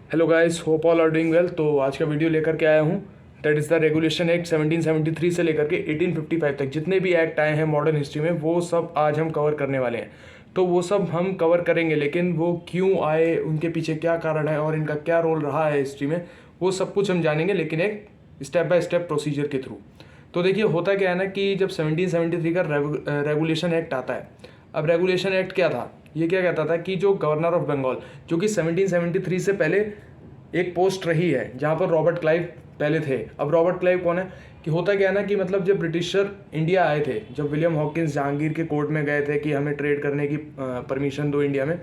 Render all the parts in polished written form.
Hello guys, hope all are doing well. तो आज का वीडियो लेकर के आया हूँ, that is the regulation act 1773 से लेकर के 1855 तक जितने भी एक्ट आए हैं मॉडर्न हिस्ट्री में, वो सब आज हम कवर करने वाले हैं। तो वो सब हम कवर करेंगे, लेकिन वो क्यों आए, उनके पीछे क्या कारण है और इनका क्या रोल रहा है हिस्ट्री में, वो सब कुछ हम जानेंगे, लेकिन एक स्टेप बाय स्टेप प्रोसीजर के थ्रू। तो देखिए, होता क्या है ना कि जब 1773 का रेगुलेशन एक्ट आता है। अब रेगुलेशन एक्ट क्या था, ये क्या कहता था कि जो गवर्नर ऑफ बंगाल, जो कि 1773 से पहले एक पोस्ट रही है जहाँ पर रॉबर्ट क्लाइव पहले थे। अब रॉबर्ट क्लाइव कौन है, कि होता क्या है ना कि मतलब जब ब्रिटिशर इंडिया आए थे, जब विलियम हॉकिंस जहांगीर के कोर्ट में गए थे कि हमें ट्रेड करने की परमिशन दो इंडिया में,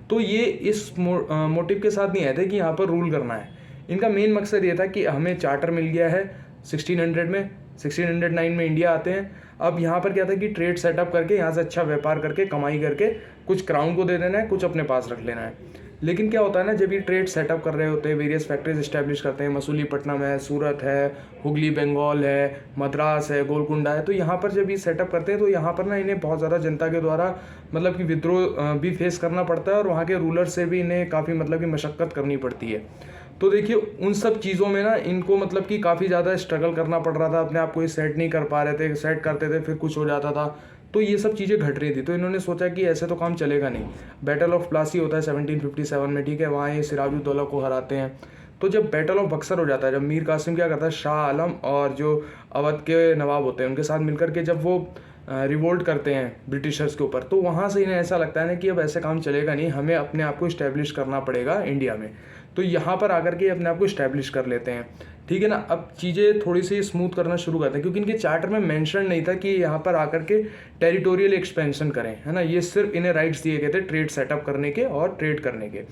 तो ये इस मोटिव के साथ नहीं आए थे कि यहाँ पर रूल करना है। इनका मेन मकसद ये था कि हमें चार्टर मिल गया है 1600 में, 1609 में इंडिया आते हैं। अब यहाँ पर क्या था कि ट्रेड सेटअप करके यहाँ से अच्छा व्यापार करके कमाई करके कुछ क्राउन को दे देना है, कुछ अपने पास रख लेना है। लेकिन क्या होता है ना, जब ये ट्रेड सेटअप कर रहे होते हैं, वेरियस फैक्ट्रीज इस्टेब्लिश करते हैं, मसूलीपट्टनम है, सूरत है, हुगली बंगाल है, मद्रास है, गोलकुंडा है, तो यहाँ पर जब ये सेटअप करते हैं तो यहाँ पर ना इन्हें बहुत ज़्यादा जनता के द्वारा मतलब कि विद्रोह भी फेस करना पड़ता है, और वहाँ के रूलर से भी इन्हें काफ़ी मतलब कि मशक्क़त करनी पड़ती है। तो देखिए, उन सब चीज़ों में ना इनको मतलब कि काफ़ी ज़्यादा स्ट्रगल करना पड़ रहा था, अपने आप को ये सेट नहीं कर पा रहे थे, सेट करते थे फिर कुछ हो जाता था। तो ये सब चीज़ें घट रही थी, तो इन्होंने सोचा कि ऐसे तो काम चलेगा नहीं। बैटल ऑफ प्लासी होता है 1757 में, ठीक है, वहाँ ये सिराजुद्दौला को हराते हैं। तो जब बैटल ऑफ बक्सर हो जाता है, जब मीर कासिम क्या करता है, शाह आलम और जो अवध के नवाब होते हैं उनके साथ मिलकर के जब वो रिवोल्ट करते हैं ब्रिटिशर्स के ऊपर, तो वहाँ से इन्हें ऐसा लगता है ना कि अब ऐसे काम चलेगा नहीं, हमें अपने आप को इस्टेब्लिश करना पड़ेगा इंडिया में। तो यहाँ पर आकर के अपने आप को इस्टेब्लिश कर लेते हैं, ठीक है ना। अब चीज़ें थोड़ी सी स्मूथ करना शुरू करते हैं, क्योंकि इनके चार्टर में मेंशन नहीं था कि यहाँ पर आकर के टेरिटोरियल एक्सपेंशन करें, है ना। ये सिर्फ इन्हें राइट्स दिए गए थे ट्रेड सेटअप करने के और ट्रेड करने के।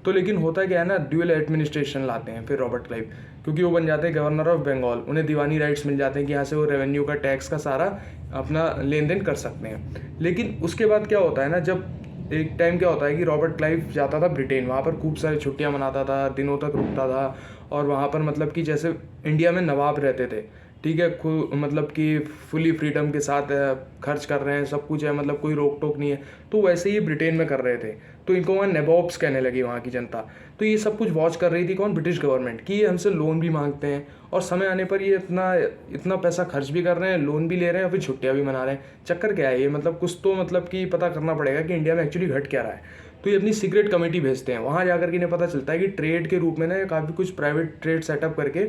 तो लेकिन होता क्या है ना, ड्यूअल एडमिनिस्ट्रेशन लाते हैं फिर रॉबर्ट क्लाइव, क्योंकि वो बन जाते हैं गवर्नर ऑफ बंगाल। उन्हें दीवानी राइट्स मिल जाते हैं कि यहाँ से वो रेवेन्यू का, टैक्स का सारा अपना लेन देन कर सकते हैं। लेकिन उसके बाद क्या होता है ना, जब एक टाइम क्या होता है कि रॉबर्ट क्लाइव जाता था ब्रिटेन, वहाँ पर खूब सारी छुट्टियाँ मनाता था, दिनों तक रुकता था, और वहाँ पर मतलब कि जैसे इंडिया में नवाब रहते थे, ठीक है, मतलब कि फुली फ्रीडम के साथ खर्च कर रहे हैं, सब कुछ है, मतलब कोई रोक टोक नहीं है, तो वैसे ही ब्रिटेन में कर रहे थे। तो इनको वहाँ नेबॉब्स कहने लगी वहाँ की जनता। तो ये सब कुछ वॉच कर रही थी कौन, ब्रिटिश गवर्नमेंट, कि ये हमसे लोन भी मांगते हैं और समय आने पर ये इतना पैसा खर्च भी कर रहे हैं, लोन भी ले रहे हैं और फिर छुट्टियाँ भी मना रहे हैं। चक्कर क्या है ये, मतलब कुछ तो मतलब कि पता करना पड़ेगा कि इंडिया में एक्चुअली घट क्या रहा है। तो ये अपनी सीक्रेट कमेटी भेजते हैं, वहाँ जाकर के इन्हें पता चलता है कि ट्रेड के रूप में ना काफ़ी कुछ प्राइवेट ट्रेड सेटअप करके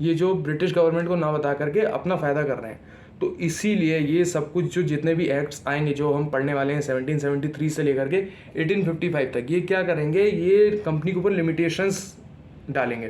ये जो ब्रिटिश गवर्नमेंट को ना बता करके अपना फ़ायदा कर रहे हैं। तो इसीलिए ये सब कुछ जो जितने भी एक्ट्स आएंगे जो हम पढ़ने वाले हैं 1773 से लेकर के 1855 तक, ये क्या करेंगे, ये कंपनी के ऊपर लिमिटेशंस डालेंगे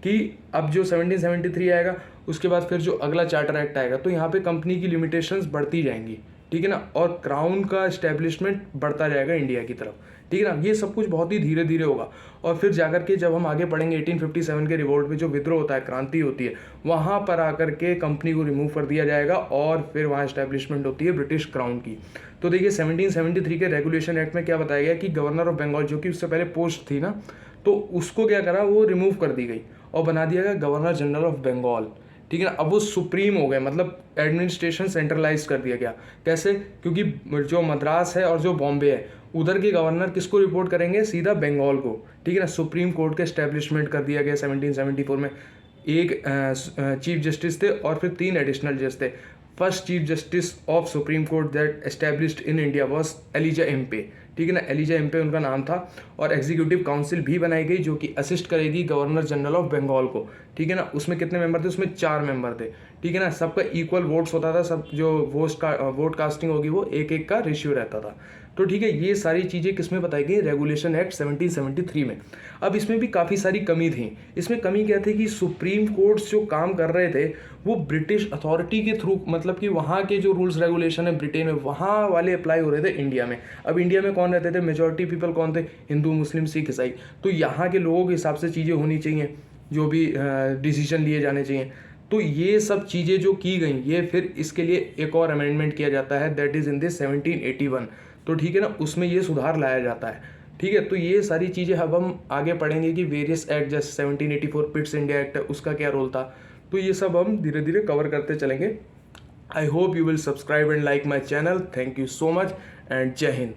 कि अब जो 1773 आएगा उसके बाद फिर जो अगला चार्टर एक्ट आएगा, तो यहाँ पे कंपनी की लिमिटेशंस बढ़ती जाएंगी, ठीक है ना, और क्राउन का इस्टेब्लिशमेंट बढ़ता जाएगा इंडिया की तरफ, ठीक है ना। ये सब कुछ बहुत ही धीरे धीरे होगा, और फिर जाकर के जब हम आगे पढ़ेंगे 1857 के रिवोल्ट में जो विद्रोह होता है, क्रांति होती है, वहाँ पर आकर के कंपनी को रिमूव कर दिया जाएगा और फिर वहाँ इस्टेब्लिशमेंट होती है ब्रिटिश क्राउन की। तो देखिए 1773 के रेगुलेशन एक्ट में क्या बताया गया कि गवर्नर ऑफ बंगाल, जो कि उससे पहले पोस्ट थी ना, तो उसको क्या करा, वो रिमूव कर दी गई और बना दिया गया गवर्नर जनरल ऑफ बंगाल, ठीक है ना। अब वो सुप्रीम हो गए, मतलब एडमिनिस्ट्रेशन सेंट्रलाइज कर दिया गया। कैसे, क्योंकि जो मद्रास है और जो बॉम्बे है, उधर के गवर्नर किसको रिपोर्ट करेंगे, सीधा बंगाल को, ठीक है ना। सुप्रीम कोर्ट के एस्टेब्लिशमेंट कर दिया गया 1774 में। एक चीफ जस्टिस थे और फिर 3 एडिशनल जज थे। First chief justice of supreme court that established in India was Elijah Impey, ठीक है ना, एलिजा एम्पे उनका नाम था। और एग्जीक्यूटिव काउंसिल भी बनाई गई जो कि असिस्ट करेगी गवर्नर जनरल ऑफ बंगाल को, ठीक है ना। उसमें कितने मेंबर थे, उसमें 4 मेंबर थे, ठीक है ना। सबका इक्वल वोट्स होता था, सब जो वोट कास्टिंग होगी वो 1-1 का रेशियो रहता था। तो ठीक है, ये सारी चीज़ें किसमें बताई गई, रेगुलेशन एक्ट 1773 में। अब इसमें भी काफ़ी सारी कमी थी। इसमें कमी क्या थी कि सुप्रीम कोर्ट्स जो काम कर रहे थे वो ब्रिटिश अथॉरिटी के थ्रू, मतलब कि वहाँ के जो रूल्स रेगुलेशन है ब्रिटेन में, वहाँ वाले अप्लाई हो रहे थे इंडिया में। अब इंडिया में कौन रहते थे, मेजॉरिटी पीपल कौन थे, हिंदू, मुस्लिम, सिख, ईसाई। तो यहाँ के लोगों के हिसाब से चीज़ें होनी चाहिए, जो भी डिसीजन लिए जाने चाहिए। तो ये सब चीज़ें जो की गई, ये फिर इसके लिए एक और अमेंडमेंट किया जाता है, दैट इज़ इन दिस 1781। तो ठीक है ना, उसमें ये सुधार लाया जाता है, ठीक है। तो ये सारी चीज़ें अब हम आगे पढ़ेंगे कि वेरियस एक्ट, जैसे 1784 पिट्स इंडिया एक्ट है, उसका क्या रोल था। तो ये सब हम धीरे धीरे कवर करते चलेंगे। I hope you will subscribe and like my channel. Thank you so much and जय हिंद।